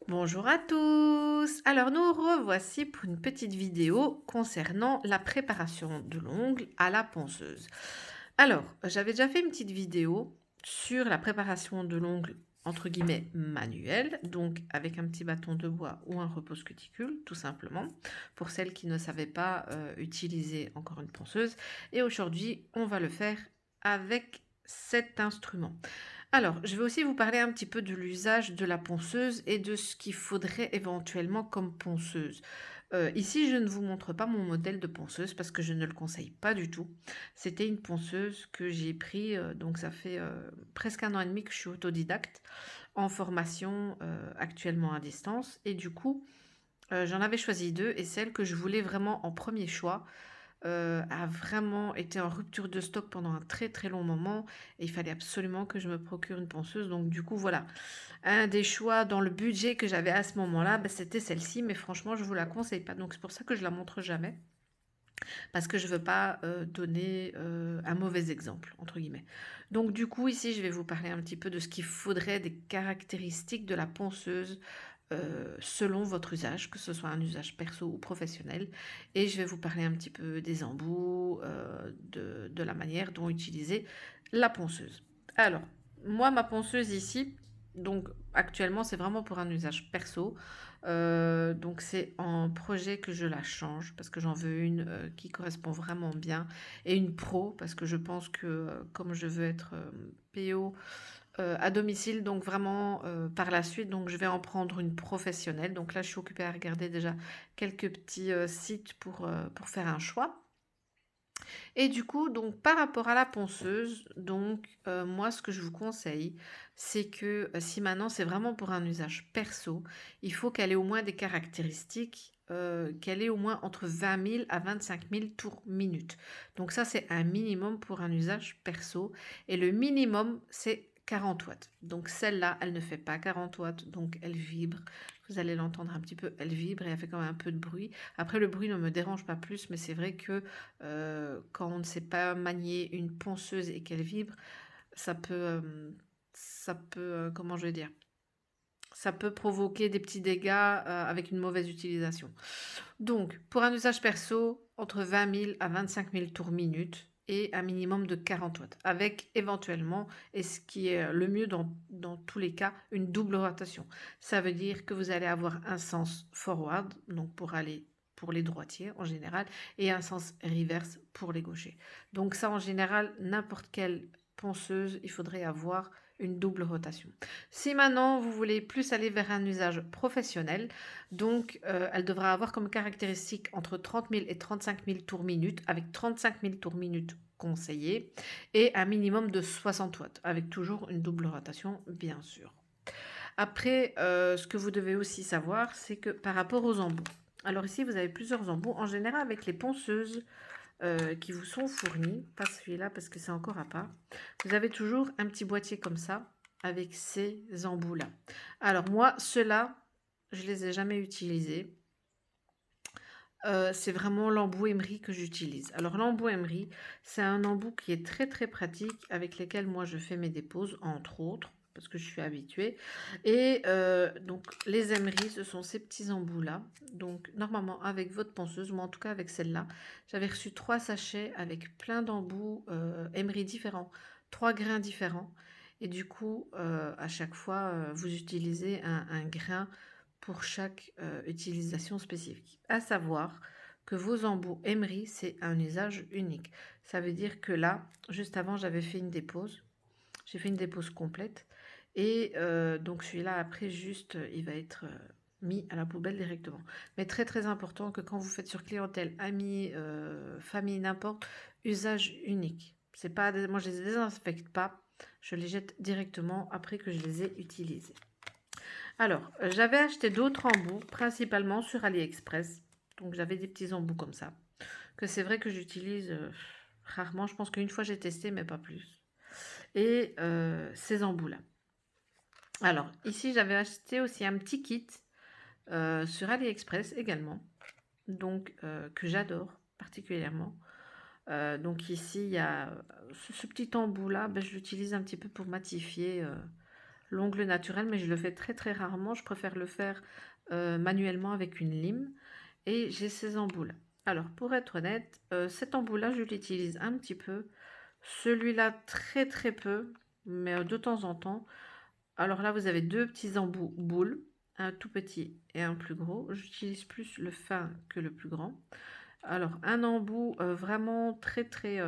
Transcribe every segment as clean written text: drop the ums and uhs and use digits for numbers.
Bonjour à tous. Alors nous revoici pour une petite vidéo concernant la préparation de l'ongle à la ponceuse. Alors, j'avais déjà fait une petite vidéo sur la préparation de l'ongle entre guillemets manuel, donc avec un petit bâton de bois ou un repose cuticule, tout simplement, pour celles qui ne savaient pas utiliser encore une ponceuse. Et aujourd'hui, on va le faire avec cet instrument. Alors, je vais aussi vous parler un petit peu de l'usage de la ponceuse et de ce qu'il faudrait éventuellement comme ponceuse. Ici, je ne vous montre pas mon modèle de ponceuse parce que je ne le conseille pas du tout. C'était une ponceuse que j'ai pris, donc ça fait presque 1 an et demi que je suis autodidacte en formation actuellement à distance. Et du coup, j'en avais choisi deux et celle que je voulais vraiment en premier choix a vraiment été en rupture de stock pendant un très très long moment et il fallait absolument que je me procure une ponceuse. Donc du coup voilà, un des choix dans le budget que j'avais à ce moment-là, bah, c'était celle-ci, mais franchement je vous la conseille pas. Donc c'est pour ça que je la montre jamais, parce que je veux pas donner un mauvais exemple entre guillemets. Donc du coup ici je vais vous parler un petit peu de ce qu'il faudrait, des caractéristiques de la ponceuse selon votre usage, que ce soit un usage perso ou professionnel. Et je vais vous parler un petit peu des embouts, de la manière dont utiliser la ponceuse. Alors, moi, ma ponceuse ici, donc actuellement, c'est vraiment pour un usage perso. Donc c'est en projet que je la change parce que j'en veux une qui correspond vraiment bien et une pro parce que je pense que comme je veux être PO à domicile, donc vraiment par la suite, donc je vais en prendre une professionnelle. Donc là, je suis occupée à regarder déjà quelques petits sites pour faire un choix. Et du coup, donc par rapport à la ponceuse, donc moi, ce que je vous conseille, c'est que si maintenant c'est vraiment pour un usage perso, il faut qu'elle ait au moins des caractéristiques. Qu'elle ait au moins entre 20 000 à 25 000 tours minute. Donc ça, c'est un minimum pour un usage perso. Et le minimum, c'est 40 watts. Donc celle-là, elle ne fait pas 40 watts, donc elle vibre. Vous allez l'entendre un petit peu, elle vibre et elle fait quand même un peu de bruit. Après, le bruit ne me dérange pas plus, mais c'est vrai que quand on ne sait pas manier une ponceuse et qu'elle vibre, ça peut, comment je vais dire, ça peut provoquer des petits dégâts avec une mauvaise utilisation. Donc, pour un usage perso, entre 20 000 à 25 000 tours minute et un minimum de 40 watts, avec éventuellement, et ce qui est le mieux dans tous les cas, une double rotation. Ça veut dire que vous allez avoir un sens forward, donc pour aller pour les droitiers en général, et un sens reverse pour les gauchers. Donc ça, en général, n'importe quelle ponceuse, il faudrait avoir une double rotation. Si maintenant vous voulez plus aller vers un usage professionnel, donc elle devra avoir comme caractéristique entre 30 000 et 35 000 tours minute, avec 35 000 tours minute conseillés, et un minimum de 60 watts, avec toujours une double rotation, bien sûr. Après, ce que vous devez aussi savoir, c'est que par rapport aux embouts, alors ici vous avez plusieurs embouts, en général avec les ponceuses qui vous sont fournies, pas celui-là parce que c'est encore à part, vous avez toujours un petit boîtier comme ça, avec ces embouts-là. Alors moi, ceux-là, je les ai jamais utilisés. C'est vraiment l'embout Emery que j'utilise. Alors l'embout Emery, c'est un embout qui est très très pratique avec lequel moi je fais mes déposes, entre autres, parce que je suis habituée. Et donc les Emery, ce sont ces petits embouts-là. Donc normalement avec votre ponceuse, moi en tout cas avec celle-là, j'avais reçu 3 sachets avec plein d'embouts Emery différents, 3 grains différents. Et du coup, à chaque fois, vous utilisez un grain pour chaque utilisation spécifique. À savoir que vos embouts Emery, c'est un usage unique. Ça veut dire que là, juste avant, j'avais fait une dépose. J'ai fait une dépose complète. Et donc celui-là, après, juste, il va être mis à la poubelle directement. Mais très très important que quand vous faites sur clientèle, amis, famille, n'importe, usage unique. C'est pas, moi, je les désinfecte pas. Je les jette directement après que je les ai utilisés. Alors, j'avais acheté d'autres embouts, principalement sur AliExpress. Donc, j'avais des petits embouts comme ça. Que c'est vrai que j'utilise rarement. Je pense qu'une fois j'ai testé, mais pas plus. Et ces embouts-là. Alors, ici, j'avais acheté aussi un petit kit sur AliExpress également. Donc, que j'adore particulièrement. Donc, ici, il y a ce petit embout-là. Ben, je l'utilise un petit peu pour matifier l'ongle naturel, mais je le fais très très rarement. Je préfère le faire manuellement avec une lime. Et j'ai ces embouts-là. Alors, pour être honnête, cet embout-là, je l'utilise un petit peu. Celui-là, très très peu, mais de temps en temps. Alors là, vous avez deux petits embouts boules, un tout petit et un plus gros. J'utilise plus le fin que le plus grand. Alors, un embout vraiment très très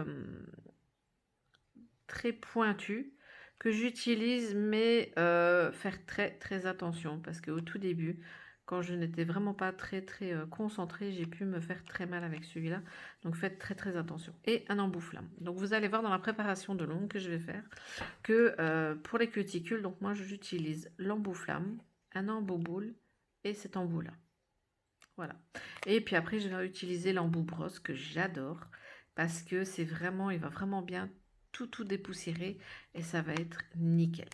très pointu que j'utilise, mais faire très très attention parce qu'au tout début, quand je n'étais vraiment pas très très concentrée, j'ai pu me faire très mal avec celui-là. Donc faites très très attention. Et un embout flamme. Donc vous allez voir dans la préparation de l'ongle que je vais faire que pour les cuticules, donc moi j'utilise l'embout flamme, un embout boule et cet embout là. Voilà. Et puis après je vais utiliser l'embout brosse que j'adore parce que c'est vraiment, il va vraiment bien tout dépoussiérer et ça va être nickel.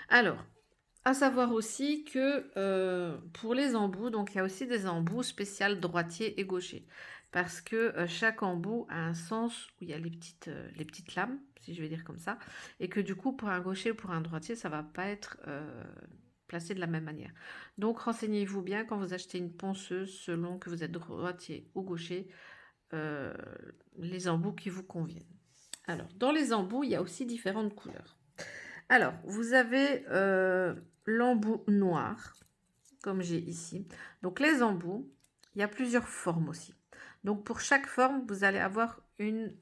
Alors, à savoir aussi que pour les embouts, donc il y a aussi des embouts spéciaux droitier et gaucher. Parce que chaque embout a un sens où il y a les petites lames, si je vais dire comme ça. Et que du coup, pour un gaucher ou pour un droitier, ça ne va pas être placé de la même manière. Donc renseignez-vous bien quand vous achetez une ponceuse, selon que vous êtes droitier ou gaucher, les embouts qui vous conviennent. Alors, dans les embouts, il y a aussi différentes couleurs. Alors, vous avez l'embout noir, comme j'ai ici. Donc, les embouts, il y a plusieurs formes aussi. Donc, pour chaque forme, vous allez avoir une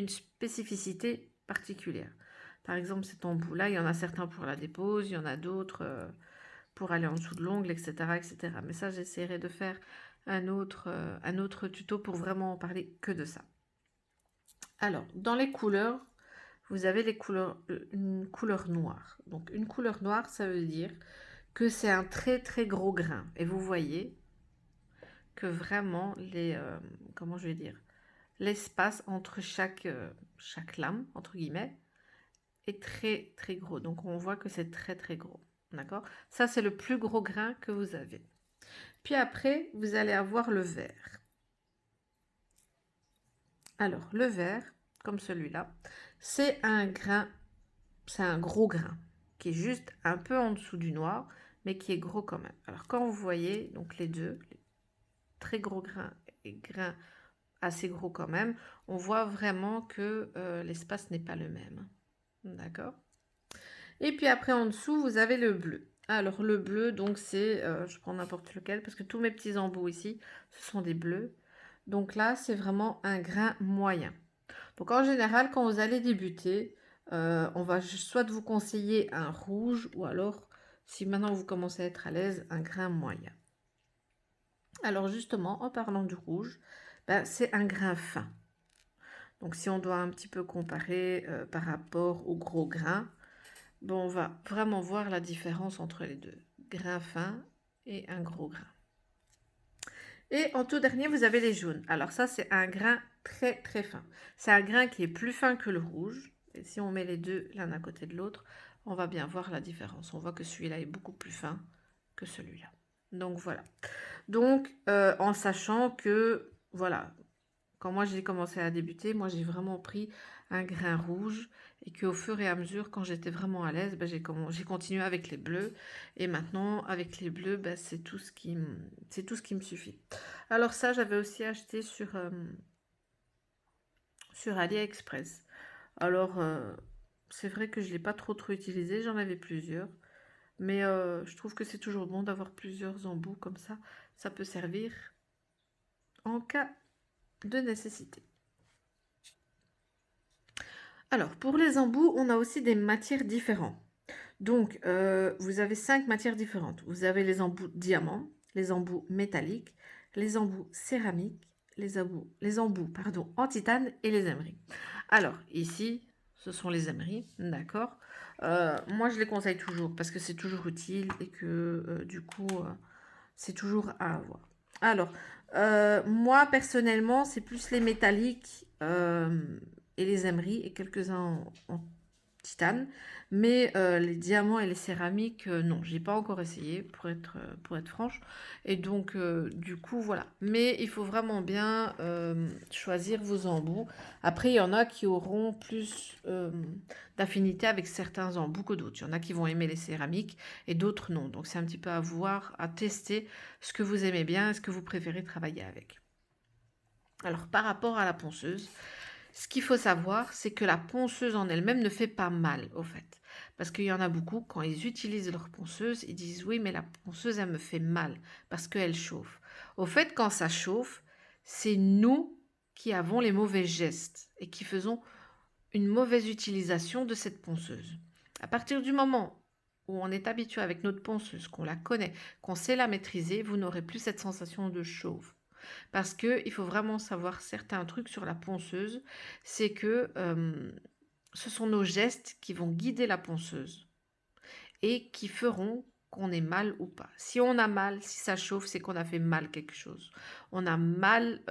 spécificité particulière. Par exemple, cet embout-là, il y en a certains pour la dépose, il y en a d'autres pour aller en dessous de l'ongle, etc., etc. Mais ça, j'essaierai de faire un autre tuto pour vraiment en parler que de ça. Alors, dans les couleurs, vous avez une couleur noire. Donc, une couleur noire, ça veut dire que c'est un très très gros grain. Et vous voyez que vraiment, comment je vais dire, l'espace entre chaque lame, entre guillemets, est très très gros. Donc, on voit que c'est très très gros. D'accord? Ça, c'est le plus gros grain que vous avez. Puis après, vous allez avoir le vert. Alors, le vert, comme celui-là, c'est un grain, c'est un gros grain qui est juste un peu en dessous du noir, mais qui est gros quand même. Alors, quand vous voyez donc les deux, les très gros grains et grains assez gros quand même, on voit vraiment que l'espace n'est pas le même. D'accord? Et puis après, en dessous, vous avez le bleu. Alors, le bleu, donc c'est, je prends n'importe lequel, parce que tous mes petits embouts ici, ce sont des bleus. Donc là, c'est vraiment un grain moyen. Donc en général, quand vous allez débuter, on va soit vous conseiller un rouge, ou alors, si maintenant vous commencez à être à l'aise, un grain moyen. Alors justement, en parlant du rouge, ben, c'est un grain fin. Donc si on doit un petit peu comparer par rapport au gros grain, bon, on va vraiment voir la différence entre les deux. Grain fin et un gros grain. Et en tout dernier, vous avez les jaunes. Alors ça, c'est un grain très très fin. C'est un grain qui est plus fin que le rouge. Et si on met les deux l'un à côté de l'autre, on va bien voir la différence. On voit que celui-là est beaucoup plus fin que celui-là. Donc voilà. Donc en sachant que, voilà, quand moi j'ai commencé à débuter, moi j'ai vraiment pris un grain rouge et qu'au fur et à mesure, quand j'étais vraiment à l'aise, ben, j'ai continué avec les bleus. Et maintenant, avec les bleus, ben, c'est tout ce qui me suffit. Alors ça, j'avais aussi acheté sur AliExpress. Alors, c'est vrai que je ne l'ai pas trop utilisé, j'en avais plusieurs. Mais je trouve que c'est toujours bon d'avoir plusieurs embouts comme ça. Ça peut servir en cas de nécessité. Alors, pour les embouts, on a aussi des matières différentes. Donc, vous avez 5 matières différentes. Vous avez les embouts diamants, les embouts métalliques, les embouts céramiques, les embouts en titane et les emeries. Alors, ici, ce sont les emeries, d'accord. Moi, je les conseille toujours parce que c'est toujours utile et que du coup, c'est toujours à avoir. Alors, moi, personnellement, c'est plus les métalliques et les emeries et quelques-uns titane. Mais les diamants et les céramiques, non, j'ai pas encore essayé pour être franche. Et donc, du coup, voilà. Mais il faut vraiment bien choisir vos embouts. Après, il y en a qui auront plus d'affinité avec certains embouts que d'autres. Il y en a qui vont aimer les céramiques et d'autres non. Donc, c'est un petit peu à voir, à tester ce que vous aimez bien et ce que vous préférez travailler avec. Alors, par rapport à la ponceuse, ce qu'il faut savoir, c'est que la ponceuse en elle-même ne fait pas mal, au fait. Parce qu'il y en a beaucoup, quand ils utilisent leur ponceuse, ils disent oui, mais la ponceuse, elle me fait mal parce qu'elle chauffe. Au fait, quand ça chauffe, c'est nous qui avons les mauvais gestes et qui faisons une mauvaise utilisation de cette ponceuse. À partir du moment où on est habitué avec notre ponceuse, qu'on la connaît, qu'on sait la maîtriser, vous n'aurez plus cette sensation de chauffe. Parce qu'il faut vraiment savoir certains trucs sur la ponceuse, c'est que ce sont nos gestes qui vont guider la ponceuse et qui feront qu'on ait mal ou pas. Si on a mal, si ça chauffe, c'est qu'on a fait mal quelque chose. On a mal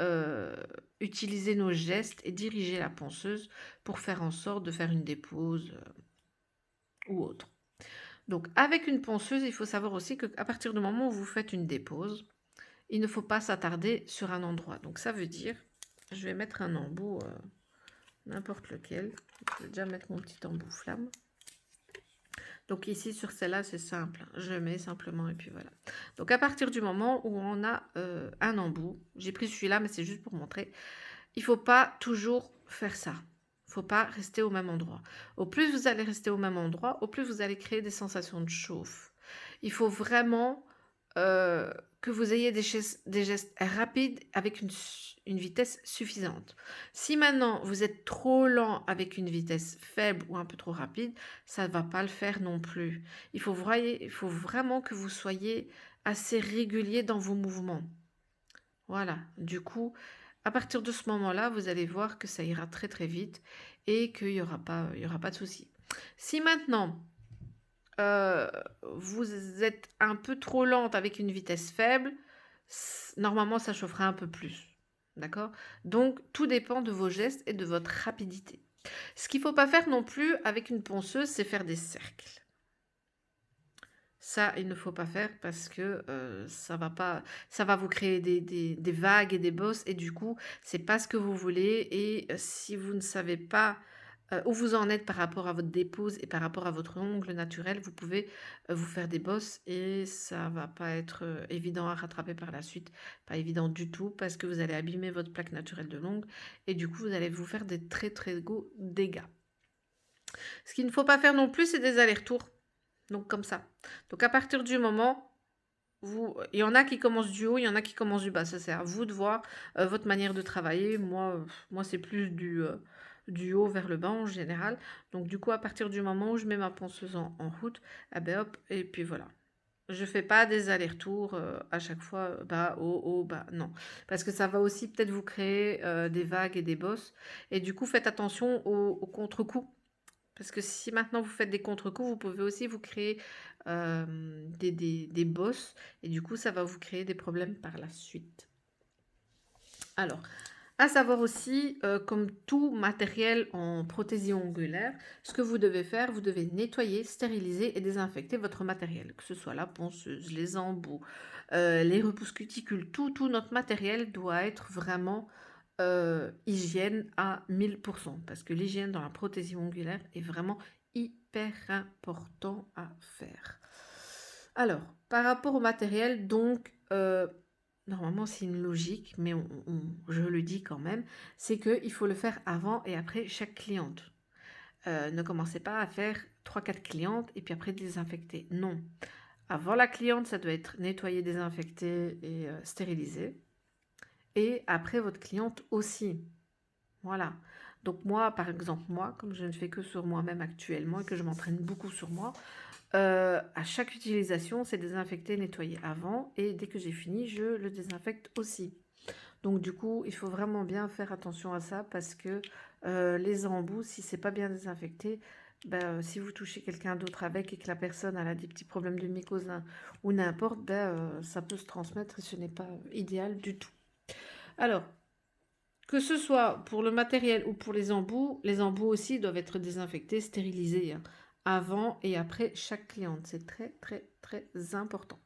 utilisé nos gestes et dirigé la ponceuse pour faire en sorte de faire une dépose ou autre. Donc avec une ponceuse, il faut savoir aussi qu'à partir du moment où vous faites une dépose, il ne faut pas s'attarder sur un endroit. Donc ça veut dire, je vais mettre un embout, n'importe lequel. Je vais déjà mettre mon petit embout flamme. Donc ici sur celle-là, c'est simple. Je mets simplement et puis voilà. Donc à partir du moment où on a un embout, j'ai pris celui-là, mais c'est juste pour montrer, il ne faut pas toujours faire ça. Il ne faut pas rester au même endroit. Au plus vous allez rester au même endroit, au plus vous allez créer des sensations de chauffe. Il faut vraiment que vous ayez des gestes rapides avec une vitesse suffisante. Si maintenant vous êtes trop lent avec une vitesse faible ou un peu trop rapide, ça ne va pas le faire non plus. Il faut vraiment que vous soyez assez régulier dans vos mouvements. Voilà, du coup, à partir de ce moment-là, vous allez voir que ça ira très très vite et qu'il n'y aura pas de souci. Si maintenant, vous êtes un peu trop lente avec une vitesse faible, normalement ça chauffera un peu plus. D'accord? Donc tout dépend de vos gestes et de votre rapidité. Ce qu'il ne faut pas faire non plus avec une ponceuse, c'est faire des cercles. Ça, il ne faut pas faire parce que ça va vous créer des vagues et des bosses et du coup, c'est pas ce que vous voulez. Et si vous ne savez pas où vous en êtes par rapport à votre dépose et par rapport à votre ongle naturel, vous pouvez vous faire des bosses et ça va pas être évident à rattraper par la suite. Pas évident du tout parce que vous allez abîmer votre plaque naturelle de l'ongle et du coup, vous allez vous faire des très très gros dégâts. Ce qu'il ne faut pas faire non plus, c'est des allers-retours. Donc comme ça. Donc à partir du moment il y en a qui commencent du haut, il y en a qui commencent du bas. Ça, c'est à vous de voir votre manière de travailler. Moi c'est plus du haut vers le bas en général. Donc du coup, à partir du moment où je mets ma ponceuse en route, ah ben hop, et puis voilà. Je fais pas des allers-retours à chaque fois bas, haut, bas. Non. Parce que ça va aussi peut-être vous créer des vagues et des bosses. Et du coup, faites attention aux contre-coups. Parce que si maintenant vous faites des contre-coups, vous pouvez aussi vous créer des bosses. Et du coup, ça va vous créer des problèmes par la suite. Alors, à savoir aussi, comme tout matériel en prothésion ongulaire, ce que vous devez faire, vous devez nettoyer, stériliser et désinfecter votre matériel. Que ce soit la ponceuse, les embouts, les repousses cuticules, tout notre matériel doit être vraiment hygiène à 1000%. Parce que l'hygiène dans la prothésion ongulaire est vraiment hyper important à faire. Alors, par rapport au matériel, donc, normalement c'est une logique, mais je le dis quand même, c'est qu'il faut le faire avant et après chaque cliente. Ne commencez pas à faire 3-4 clientes et puis après désinfecter. Non. Avant la cliente, ça doit être nettoyé, désinfecté et stérilisé. Et après votre cliente aussi. Voilà. Donc moi, par exemple, comme je ne fais que sur moi-même actuellement et que je m'entraîne beaucoup sur moi, à chaque utilisation, c'est désinfecté, nettoyé avant. Et dès que j'ai fini, je le désinfecte aussi. Donc du coup, il faut vraiment bien faire attention à ça parce que les embouts, si c'est pas bien désinfecté, si vous touchez quelqu'un d'autre avec et que la personne elle a des petits problèmes de mycose ou n'importe, ça peut se transmettre et ce n'est pas idéal du tout. Alors, Que ce soit pour le matériel ou pour les embouts aussi doivent être désinfectés, stérilisés, hein, avant et après chaque cliente. C'est très, très, très important.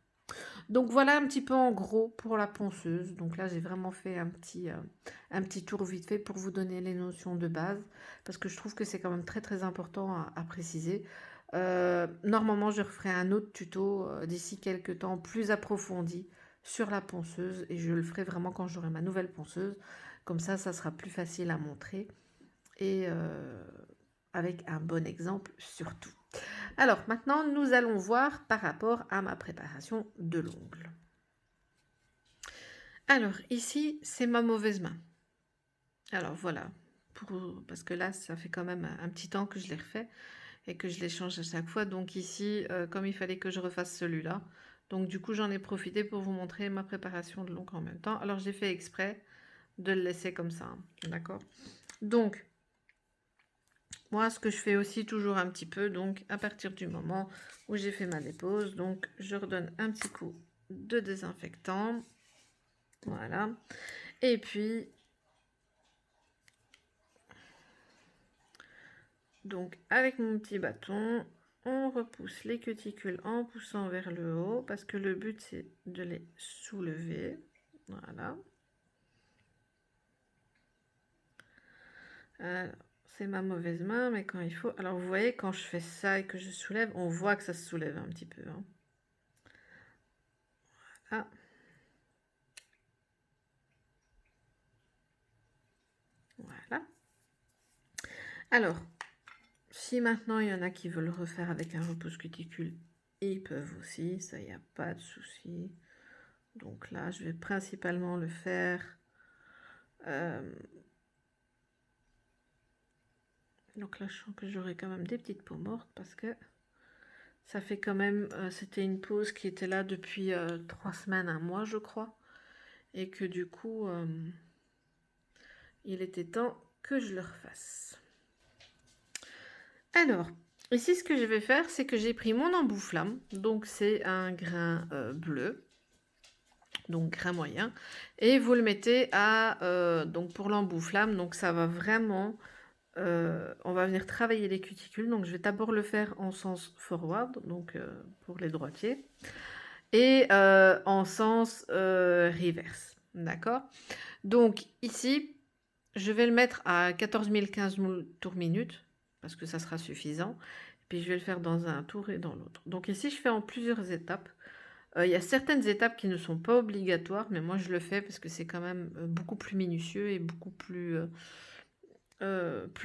Donc voilà un petit peu en gros pour la ponceuse. Donc là, j'ai vraiment fait un petit tour vite fait pour vous donner les notions de base, parce que je trouve que c'est quand même très très important à préciser. Normalement, je referai un autre tuto d'ici quelques temps plus approfondi sur la ponceuse, et je le ferai vraiment quand j'aurai ma nouvelle ponceuse. Comme ça sera plus facile à montrer, et avec un bon exemple surtout. Alors maintenant, nous allons voir par rapport à ma préparation de l'ongle. Alors ici, c'est ma mauvaise main. Alors voilà, parce que là, ça fait quand même un petit temps que je l'ai refait et que je les change à chaque fois. Donc ici, comme il fallait que je refasse celui-là, donc du coup, j'en ai profité pour vous montrer ma préparation de l'ongle en même temps. Alors j'ai fait exprès de le laisser comme ça, hein, d'accord? Donc, moi, ce que je fais aussi toujours un petit peu, donc à partir du moment où j'ai fait ma dépose, donc je redonne un petit coup de désinfectant, voilà. Et puis, donc avec mon petit bâton, on repousse les cuticules en poussant vers le haut, parce que le but c'est de les soulever, voilà. C'est ma mauvaise main, mais quand il faut... Alors vous voyez, quand je fais ça et que je soulève, on voit que ça se soulève un petit peu, hein. Voilà. Voilà. Alors, si maintenant il y en a qui veulent refaire avec un repousse cuticule, ils peuvent aussi, ça y a pas de souci. Donc là, je vais principalement le faire. Donc là, je sens que j'aurai quand même des petites peaux mortes parce que ça fait quand même. C'était une pause qui était là depuis 3 semaines, un mois, je crois, et que du coup, il était temps que je le refasse. Alors, ici, ce que je vais faire, c'est que j'ai pris mon embout flamme. Donc, c'est un grain bleu. Donc, grain moyen. Et vous le mettez à... donc, pour l'embout flamme, donc ça va vraiment... on va venir travailler les cuticules. Donc, je vais d'abord le faire en sens forward, donc pour les droitiers. Et en sens reverse. D'accord? Donc, ici, je vais le mettre à 14 000, 15 000 tours minute, parce que ça sera suffisant. Puis je vais le faire dans un tour et dans l'autre. Donc ici, je fais en plusieurs étapes. Il y a certaines étapes qui ne sont pas obligatoires, mais moi je le fais parce que c'est quand même beaucoup plus minutieux et beaucoup plus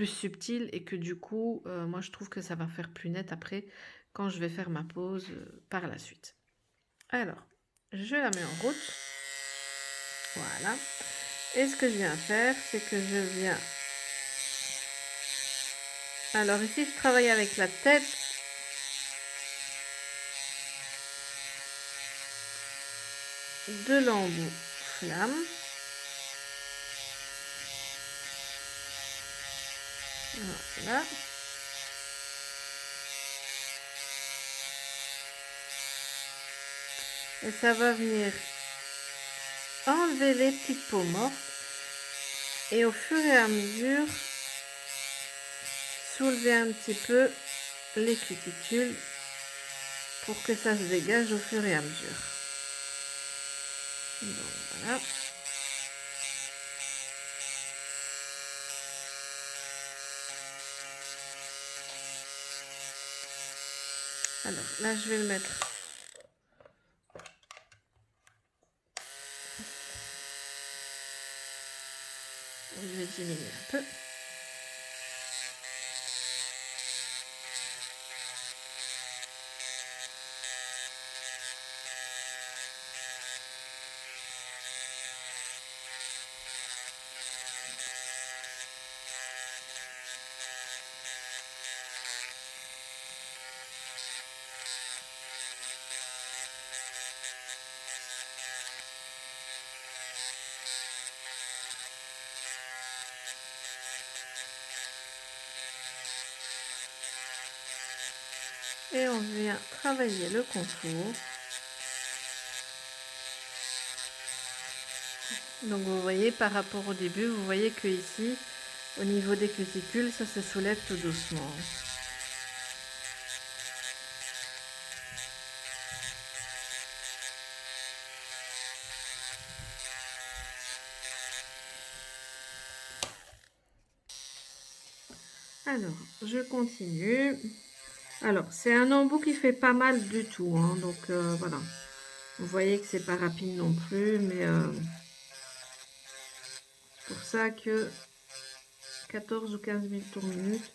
subtil, et que du coup, moi je trouve que ça va faire plus net après quand je vais faire ma pause par la suite. Alors, je la mets en route. Voilà. Et ce que je viens faire, c'est que je viens... Alors ici, je travaille avec la tête de l'embout flamme. Voilà. Et ça va venir enlever les petites peaux mortes. Et au fur et à mesure, soulever un petit peu les cuticules pour que ça se dégage au fur et à mesure. Donc voilà. Alors là, je vais le mettre. Je vais diminuer un peu. Et on vient travailler le contour. Donc vous voyez par rapport au début, vous voyez que ici, au niveau des cuticules, ça se soulève tout doucement. Alors, je continue. Alors, c'est un embout qui fait pas mal du tout, hein, donc voilà. Vous voyez que c'est pas rapide non plus, mais c'est pour ça que 14 ou 15 000 tours minute,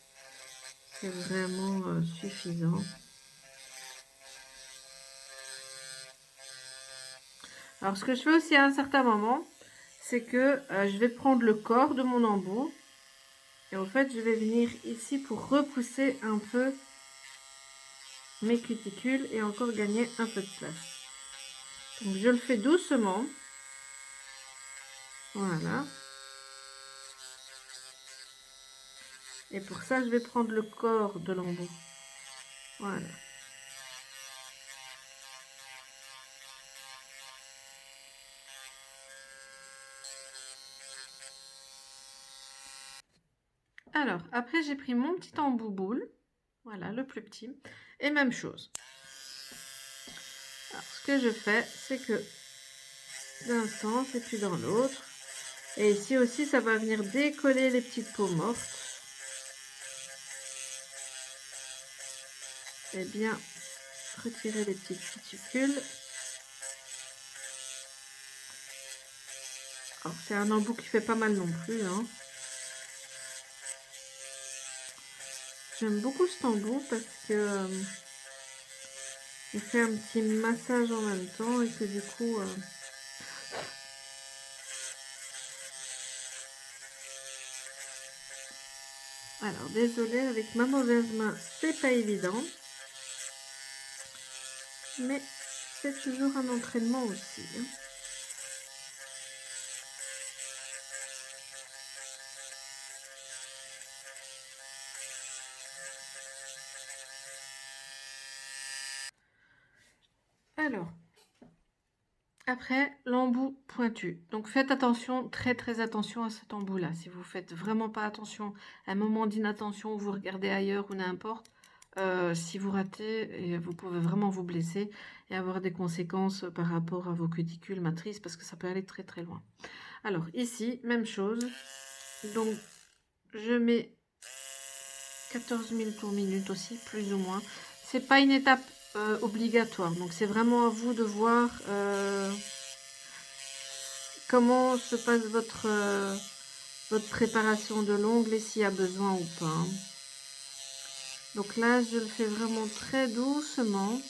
c'est vraiment suffisant. Alors, ce que je fais aussi à un certain moment, c'est que je vais prendre le corps de mon embout et en fait, je vais venir ici pour repousser un peu mes cuticules et encore gagner un peu de place. Donc, je le fais doucement. Voilà. Et pour ça, je vais prendre le corps de l'embout. Voilà. Alors, après, j'ai pris mon petit embout boule. Voilà, le plus petit. Et même chose. Alors, ce que je fais, c'est que d'un sens et puis dans l'autre. Et ici aussi, ça va venir décoller les petites peaux mortes. Et bien retirer les petites cuticules. Alors, c'est un embout qui fait pas mal non plus, hein. J'aime beaucoup cet embout parce que il fait un petit massage en même temps et que du coup alors désolée, avec ma mauvaise main c'est pas évident, mais c'est toujours un entraînement aussi, hein. Alors après, l'embout pointu. Donc faites attention, très attention à cet embout-là. Si vous faites vraiment pas attention, à un moment d'inattention, vous regardez ailleurs ou n'importe, si vous ratez, vous pouvez vraiment vous blesser et avoir des conséquences par rapport à vos cuticules matrices parce que ça peut aller très loin. Alors ici, même chose. Donc je mets 14 000 tours minute aussi, plus ou moins. C'est pas une étape obligatoire, donc c'est vraiment à vous de voir comment se passe votre préparation de l'ongle et s'il y a besoin ou pas. Donc là, je le fais vraiment très doucement.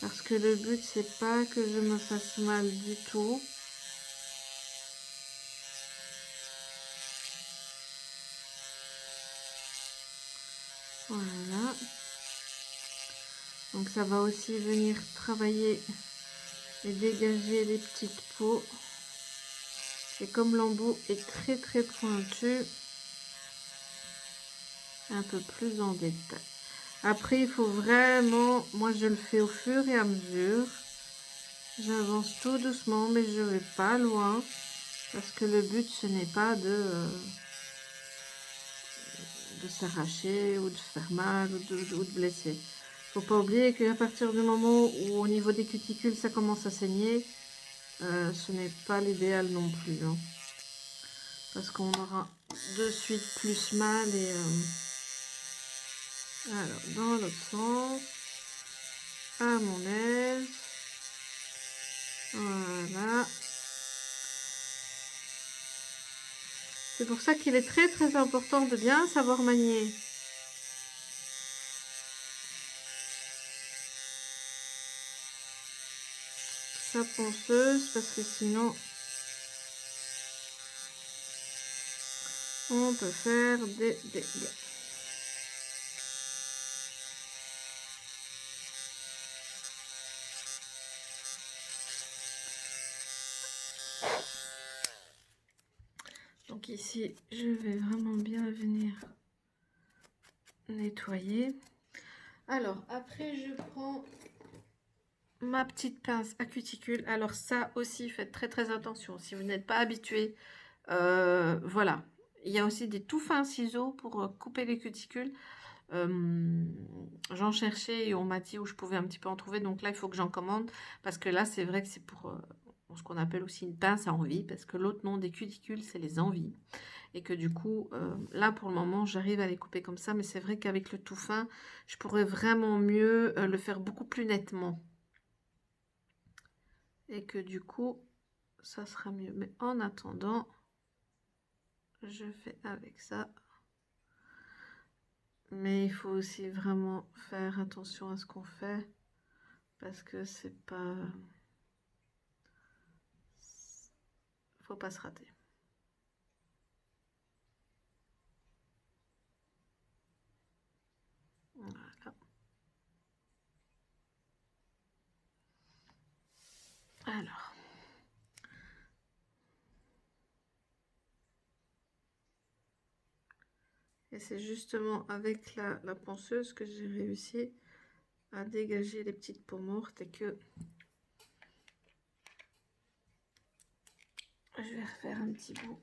Parce que le but, c'est pas que je me fasse mal du tout. Voilà. Donc ça va aussi venir travailler et dégager les petites peaux. Et comme l'embout est très pointu, un peu plus en détail. Après, il faut vraiment, moi je le fais au fur et à mesure. J'avance tout doucement, mais je vais pas loin. Parce que le but, ce n'est pas de s'arracher ou de faire mal ou de blesser. Faut pas oublier qu'à partir du moment où au niveau des cuticules, ça commence à saigner, ce n'est pas l'idéal non plus, hein. Parce qu'on aura de suite plus mal et... alors, dans l'autre sens, à mon aise. Voilà. C'est pour ça qu'il est très important de bien savoir manier sa ponceuse, parce que sinon on peut faire des dégâts. Donc ici, je vais vraiment bien venir nettoyer. Alors, après, je prends ma petite pince à cuticule. Alors ça aussi, faites très très attention. Si vous n'êtes pas habitué, voilà. Il y a aussi des tout fins ciseaux pour couper les cuticules. J'en cherchais et on m'a dit où je pouvais un petit peu en trouver. Donc là, il faut que j'en commande. Parce que là, c'est vrai que c'est pour ce qu'on appelle aussi une pince à envie. Parce que l'autre nom des cuticules, c'est les envies. Et que du coup, là, pour le moment, j'arrive à les couper comme ça. Mais c'est vrai qu'avec le tout fin, je pourrais vraiment mieux le faire beaucoup plus nettement. Et que du coup, ça sera mieux. Mais en attendant, je fais avec ça. Mais il faut aussi vraiment faire attention à ce qu'on fait. Parce que c'est pas... Faut pas se rater. Voilà. Alors. Et c'est justement avec la ponceuse que j'ai réussi à dégager les petites peaux mortes et que je vais refaire un petit bout.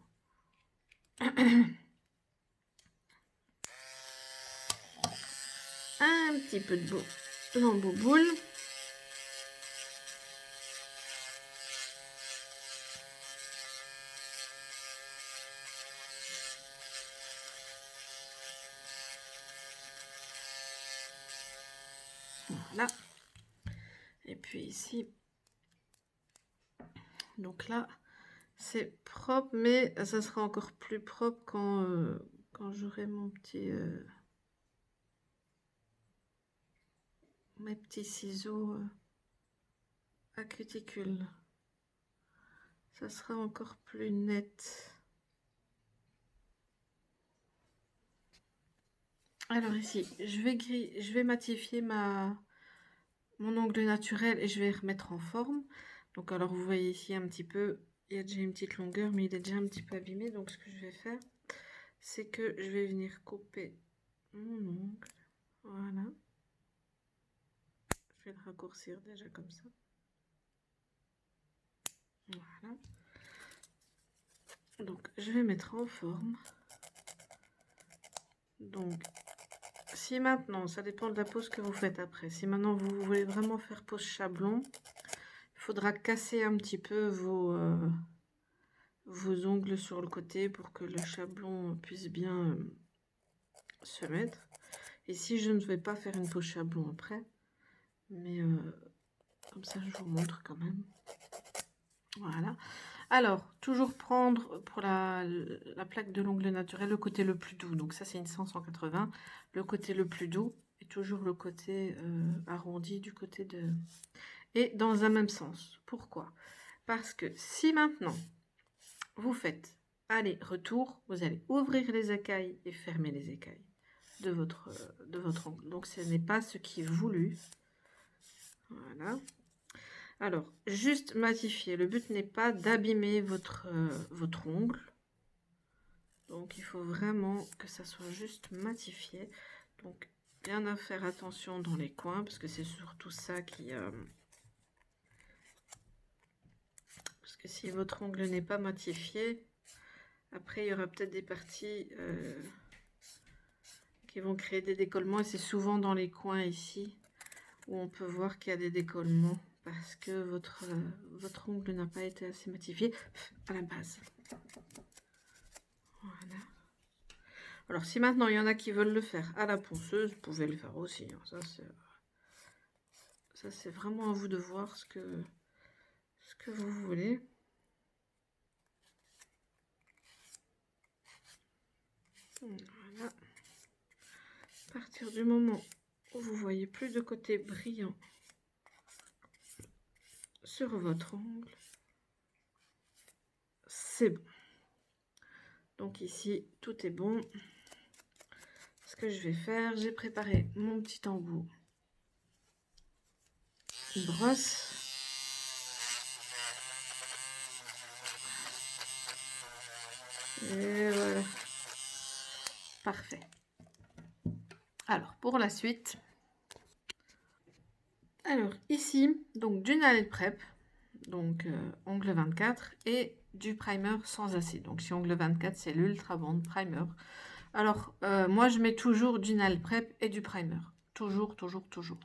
Un petit peu de bout en bouboule. Voilà. Et puis ici, donc là, c'est propre, mais ça sera encore plus propre quand j'aurai mon petit... mes petits ciseaux à cuticule. Ça sera encore plus net. Alors ici, je vais matifier mon ongle naturel et je vais remettre en forme. Donc alors vous voyez ici un petit peu, il y a déjà une petite longueur, mais il est déjà un petit peu abîmé. Donc ce que je vais faire, c'est que je vais venir couper mon ongle. Voilà. Je vais le raccourcir déjà comme ça. Voilà. Donc je vais mettre en forme. Donc si maintenant, ça dépend de la pose que vous faites après. Si maintenant vous voulez vraiment faire pose chablon, il faudra casser un petit peu vos ongles sur le côté pour que le chablon puisse bien se mettre. Ici, je ne vais pas faire une pose chablon après, mais comme ça, je vous montre quand même. Voilà. Alors, toujours prendre pour la plaque de l'ongle naturel le côté le plus doux. Donc ça, c'est une 100-180. Le côté le plus doux et toujours le côté arrondi du côté de... Et dans un même sens. Pourquoi? Parce que si maintenant, vous faites aller-retour, vous allez ouvrir les écailles et fermer les écailles de votre ongle. Donc ce n'est pas ce qui est voulu. Voilà. Alors, juste matifier. Le but n'est pas d'abîmer votre ongle. Donc il faut vraiment que ça soit juste matifié. Donc bien à faire attention dans les coins, parce que c'est surtout ça qui... Parce que si votre ongle n'est pas matifié, après il y aura peut-être des parties qui vont créer des décollements. Et c'est souvent dans les coins ici où on peut voir qu'il y a des décollements parce que votre ongle n'a pas été assez matifié à la base. Voilà. Alors si maintenant il y en a qui veulent le faire à la ponceuse, vous pouvez le faire aussi. Hein. Ça c'est vraiment à vous de voir ce que vous voulez. Voilà. À partir du moment où vous voyez plus de côté brillant sur votre ongle, c'est bon. Donc ici, tout est bon. Ce que je vais faire, j'ai préparé mon petit embout. Une brosse. Et voilà. Parfait. Alors, pour la suite, Alors ici, donc du nail prep, donc ongle 24 et du primer sans acide. Donc si ongle 24 c'est l'ultra bond primer. Alors moi je mets toujours du nail prep et du primer. Toujours, toujours, toujours.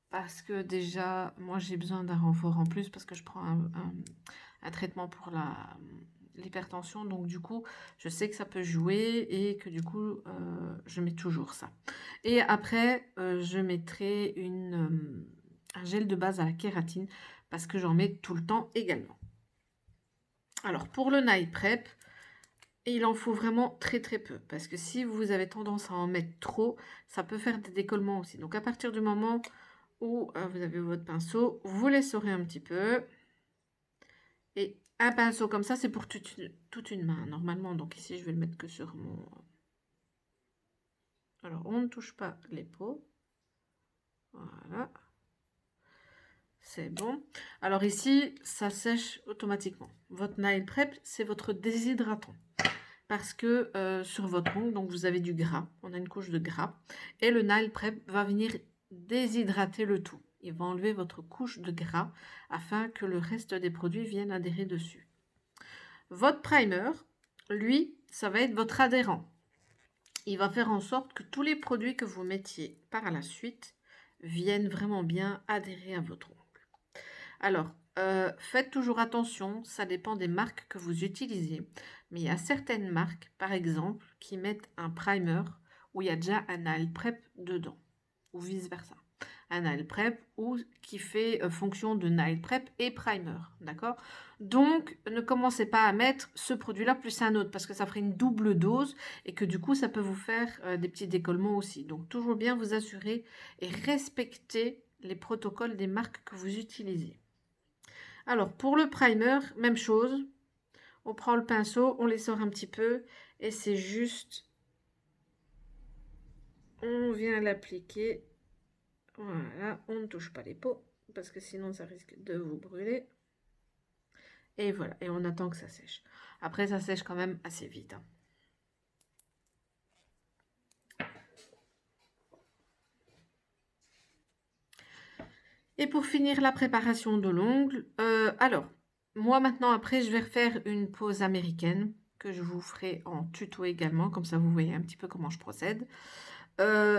Parce que déjà, moi j'ai besoin d'un renfort en plus parce que je prends un traitement pour l'hypertension. Donc du coup, je sais que ça peut jouer et que du coup, je mets toujours ça. Et après, je mettrai un gel de base à la kératine parce que j'en mets tout le temps également. Alors pour le nail prep, il en faut vraiment très très peu parce que si vous avez tendance à en mettre trop, ça peut faire des décollements aussi. Donc à partir du moment où vous avez votre pinceau, vous l'essorez un petit peu. Et un pinceau comme ça, c'est pour toute une main normalement. Donc ici, je vais le mettre que sur mon... Alors, on ne touche pas les peaux. Voilà. C'est bon. Alors ici, ça sèche automatiquement. Votre nail prep, c'est votre déshydratant. Parce que sur votre ongle, donc vous avez du gras. On a une couche de gras. Et le nail prep va venir déshydrater le tout. Il va enlever votre couche de gras afin que le reste des produits viennent adhérer dessus. Votre primer, lui, ça va être votre adhérent. Il va faire en sorte que tous les produits que vous mettiez par la suite viennent vraiment bien adhérer à votre ongle. Alors, faites toujours attention, ça dépend des marques que vous utilisez. Mais il y a certaines marques, par exemple, qui mettent un primer où il y a déjà un nail prep dedans, ou vice-versa. Un nail prep ou qui fait fonction de nail prep et primer, d'accord? Donc, ne commencez pas à mettre ce produit-là plus un autre parce que ça ferait une double dose et que du coup, ça peut vous faire des petits décollements aussi. Donc, toujours bien vous assurer et respecter les protocoles des marques que vous utilisez. Alors, pour le primer, même chose. On prend le pinceau, on les sort un petit peu et c'est juste... On vient l'appliquer. Voilà, on ne touche pas les peaux parce que sinon ça risque de vous brûler. Et voilà, et on attend que ça sèche. Après, ça sèche quand même assez vite. Hein. Et pour finir la préparation de l'ongle, alors, moi maintenant, après, je vais refaire une pose américaine que je vous ferai en tuto également, comme ça vous voyez un petit peu comment je procède.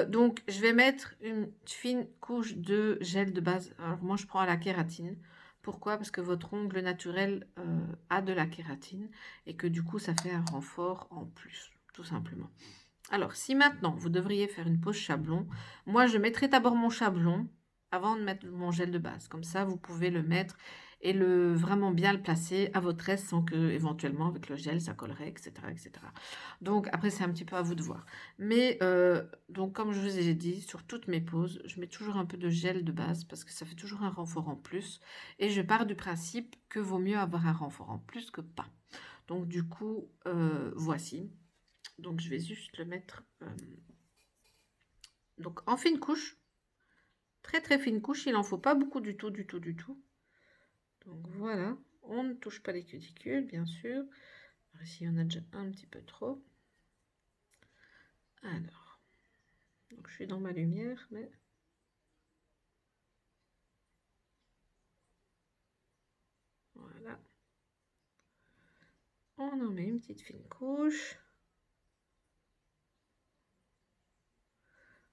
Donc, je vais mettre une fine couche de gel de base. Alors, moi, je prends à la kératine. Pourquoi? Parce que votre ongle naturel a de la kératine et que du coup, ça fait un renfort en plus, tout simplement. Alors, si maintenant, vous devriez faire une pose chablon, moi, je mettrai d'abord mon chablon avant de mettre mon gel de base. Comme ça, vous pouvez le mettre et vraiment bien le placer à votre aise sans que, éventuellement, avec le gel, ça collerait, etc. etc. Donc, après, c'est un petit peu à vous de voir. Mais, donc, comme je vous ai dit, sur toutes mes poses, je mets toujours un peu de gel de base parce que ça fait toujours un renfort en plus. Et je pars du principe que vaut mieux avoir un renfort en plus que pas. Donc, du coup, voici. Donc, je vais juste le mettre donc en fine couche. Très, très fine couche. Il n'en faut pas beaucoup du tout, du tout, du tout. Donc, voilà. On ne touche pas les cuticules, bien sûr. Alors, ici, on a déjà un petit peu trop. Alors, donc je suis dans ma lumière, mais... Voilà. On en met une petite fine couche.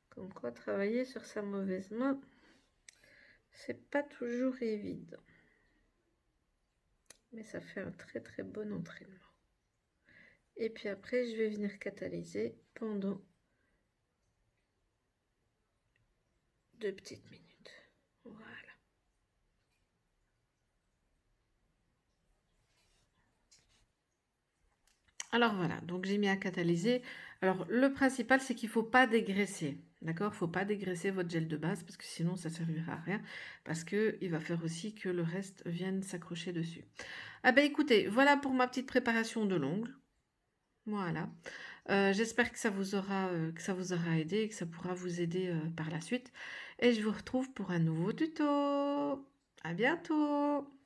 Comme quoi, travailler sur sa mauvaise main, c'est pas toujours évident. Mais ça fait un très très bon entraînement. Et puis après, je vais venir catalyser pendant 2 petites minutes. Voilà. Alors voilà, donc j'ai mis à catalyser. Alors le principal, c'est qu'il ne faut pas dégraisser. D'accord? Il ne faut pas dégraisser votre gel de base parce que sinon ça ne servira à rien. Parce qu'il va faire aussi que le reste vienne s'accrocher dessus. Ah ben écoutez, voilà pour ma petite préparation de l'ongle. Voilà. J'espère que ça vous aura aidé et que ça pourra vous aider par la suite. Et je vous retrouve pour un nouveau tuto. À bientôt!